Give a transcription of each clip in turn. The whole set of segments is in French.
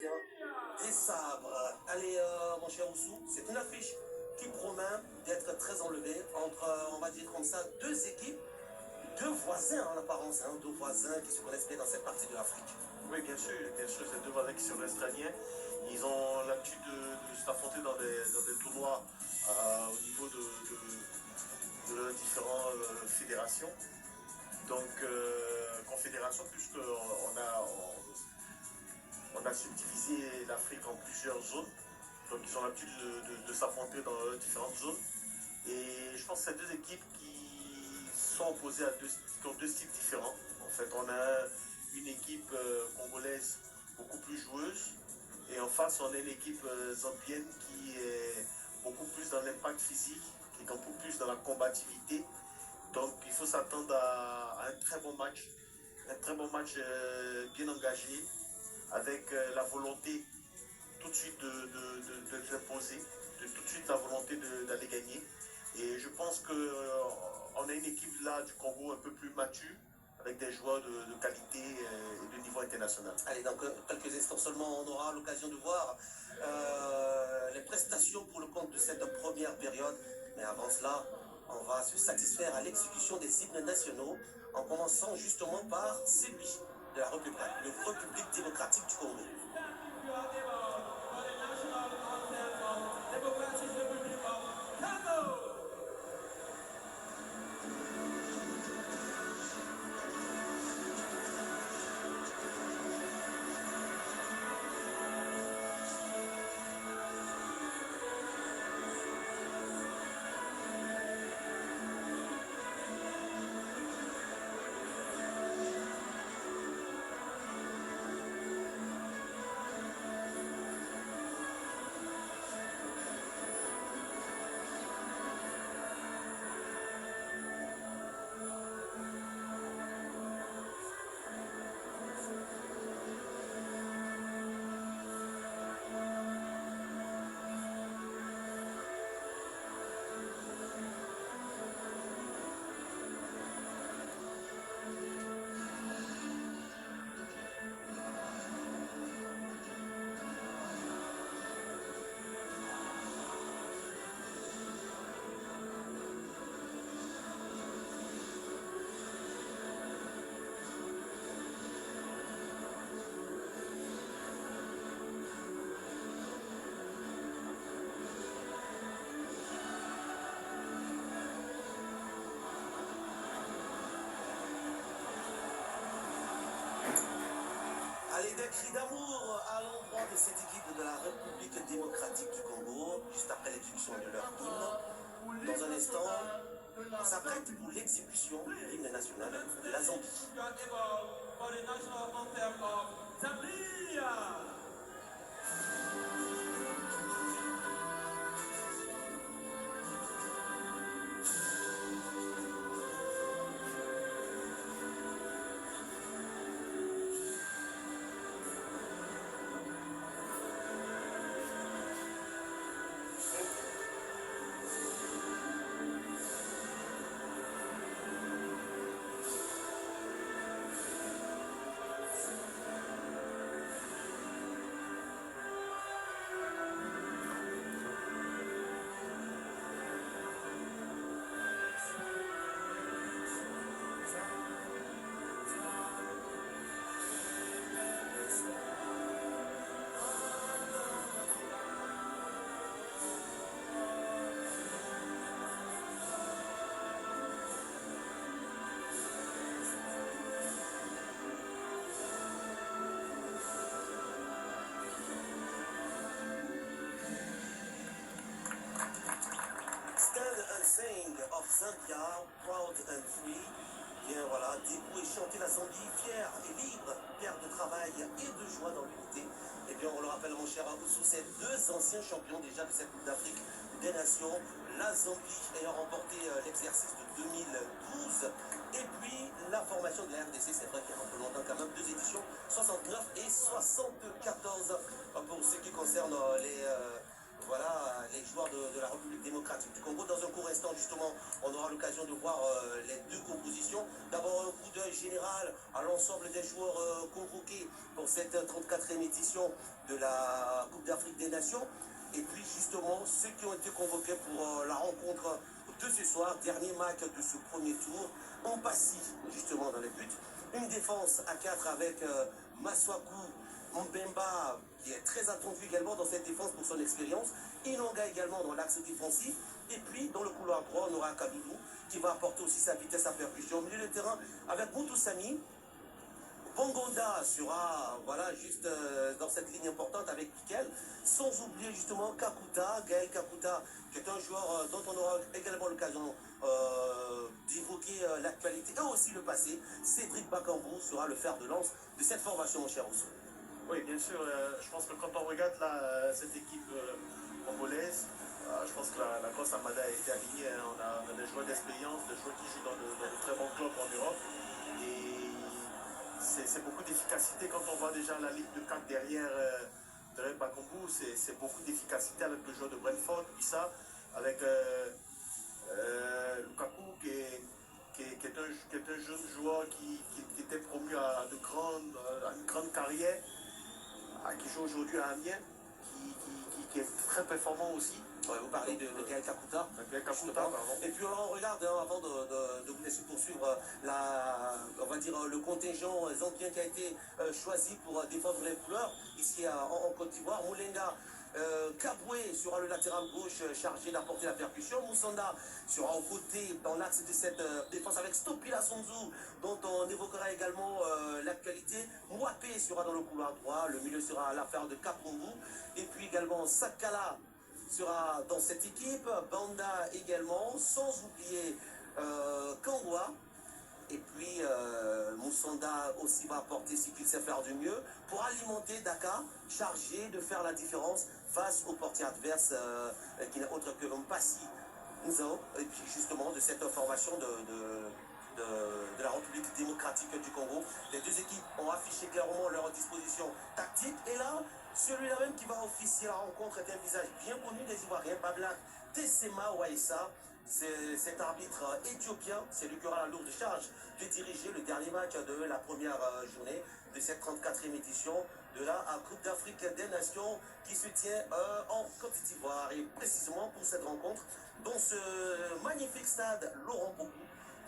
Des sabres. Allez, mon cher Oussou, c'est une affiche qui promet d'être très enlevée entre, on va dire comme ça, deux équipes, deux voisins en apparence, hein, deux voisins qui se connaissent bien dans cette partie de l'Afrique. Oui, bien sûr, c'est deux voisins qui sont australiens. Ils ont l'habitude de s'affronter dans des tournois au niveau de leurs différentes fédérations. Donc, confédération, on a subdivisé l'Afrique en plusieurs zones. Donc, ils ont l'habitude de s'affronter dans différentes zones. Et je pense que c'est deux équipes qui sont opposées qui ont deux styles différents. En fait, on a une équipe congolaise beaucoup plus joueuse. Et en face, on a une équipe zambienne qui est beaucoup plus dans l'impact physique, qui est beaucoup plus dans la combativité. Donc, il faut s'attendre à un très bon match. Un très bon match bien engagé, avec la volonté tout de suite de s'imposer, tout de suite la volonté d'aller gagner. Et je pense qu'on a une équipe là du Congo un peu plus mature, avec des joueurs de qualité et de niveau international. Allez, dans quelques instants seulement, on aura l'occasion de voir les prestations pour le compte de cette première période. Mais avant cela, on va se satisfaire à l'exécution des hymnes nationaux, en commençant justement par celui de la République démocratique du Congo. Allez, des cris d'amour à l'endroit de cette équipe de la République démocratique du Congo, juste après l'exécution de leur hymne. Dans un instant, on s'apprête pour l'exécution de l'hymne national de la Zambie. Stand and sing of Zambia, proud and free. Bien voilà, debout et chanter la Zambie, fière et libre, fière de travail et de joie dans l'unité. Et bien on le rappelle mon cher Oussou, c'est deux anciens champions déjà de cette Coupe d'Afrique des Nations. La Zambie ayant remporté l'exercice de 2012. Et puis la formation de la RDC, c'est vrai qu'il y a un peu longtemps quand même, deux éditions, 69 et 74 pour ce qui concerne les voilà, les joueurs de la République démocratique du Congo. Dans un court instant, justement, on aura l'occasion de voir les deux compositions. D'abord, un coup d'œil général à l'ensemble des joueurs convoqués pour cette 34e édition de la Coupe d'Afrique des Nations. Et puis, justement, ceux qui ont été convoqués pour la rencontre de ce soir, dernier match de ce premier tour, en passif, justement, dans les buts. Une défense à 4 avec Maswaku Mbemba, qui est très attendu également dans cette défense pour son expérience. Inonga également dans l'axe défensif. Et puis, dans le couloir droit, on aura Kadoudou, qui va apporter aussi sa vitesse à percussion. Au milieu de terrain, avec Boutoussami, Bongonda sera voilà, juste dans cette ligne importante avec Piquel, sans oublier justement Kakuta, Gaël Kakuta, qui est un joueur dont on aura également l'occasion d'évoquer l'actualité et aussi le passé. Cédric Bakambu sera le fer de lance de cette formation, mon cher Rousseau. Oui, bien sûr, je pense que quand on regarde cette équipe congolaise, je pense que la grosse Amada a été alignée. Hein. On a des joueurs d'expérience, des joueurs qui jouent dans de très bons clubs en Europe. Et c'est beaucoup d'efficacité quand on voit déjà la ligne de 4 derrière Bakambu. C'est beaucoup d'efficacité avec le joueur de Brentford, Issa, avec Lukaku qui est un jeune joueur qui était promu à une grande carrière, qui joue aujourd'hui à Amiens, qui est très performant aussi. Ouais, vous parlez de Gaël Kakuta. Et puis on regarde, hein, avant de vous laisser poursuivre, on va dire, le contingent zambien qui a été choisi pour défendre les couleurs ici en Côte d'Ivoire. Moulenga Kaboué sera le latéral gauche chargé d'apporter la percussion. Moussanda sera aux côtés dans l'axe de cette défense avec Stopila Sonzu, dont on évoquera également l'actualité. Mouapé sera dans le couloir droit. Le milieu sera l'affaire de Kapungu. Et puis également Sakala sera dans cette équipe, Banda également, sans oublier Kangwa. Et puis Moussanda aussi va apporter ce qu'il sait faire du mieux pour alimenter Daka, chargé de faire la différence face au portier adverse qui n'est autre que Mpassi Nzao. Et puis justement de cette formation de la République démocratique du Congo. Les deux équipes ont affiché clairement leur disposition tactique. Et là, celui-là même qui va officier la rencontre est un visage bien connu des Ivoiriens, Babla Tessema Waïssa. C'est cet arbitre éthiopien, c'est lui qui aura la lourde charge de diriger le dernier match de la première journée de cette 34e édition de la Coupe d'Afrique des Nations qui se tient en Côte d'Ivoire. Et précisément pour cette rencontre, dans ce magnifique stade Laurent Gbagbo,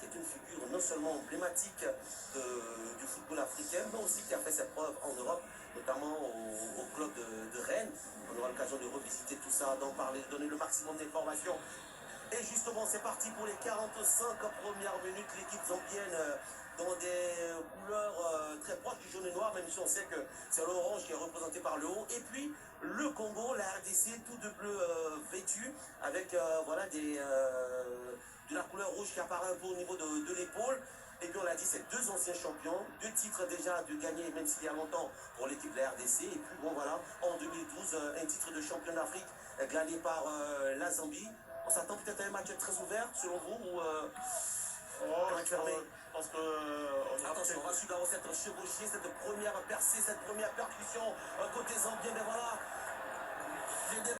qui est une figure non seulement emblématique du football africain, mais aussi qui a fait ses preuves en Europe, notamment au club de Rennes. On aura l'occasion de revisiter tout ça, d'en parler, de donner le maximum d'informations. Et justement, c'est parti pour les 45 premières minutes. L'équipe zambienne dans des couleurs très proches du jaune et noir, même si on sait que c'est l'orange qui est représenté par le haut. Et puis, le Congo, la RDC, tout de bleu vêtu, avec voilà, de la couleur rouge qui apparaît un peu au niveau de l'épaule. Et puis on l'a dit, c'est deux anciens champions, deux titres déjà de gagner, même s'il y a longtemps, pour l'équipe de la RDC. Et puis bon voilà, en 2012, un titre de champion d'Afrique glané par la Zambie. On s'attend peut-être à un match très ouvert, selon vous, ou fermé. Je pense que attention, on va suivre cette chevauchée, cette première percée, cette première percussion côté zambien. Mais voilà,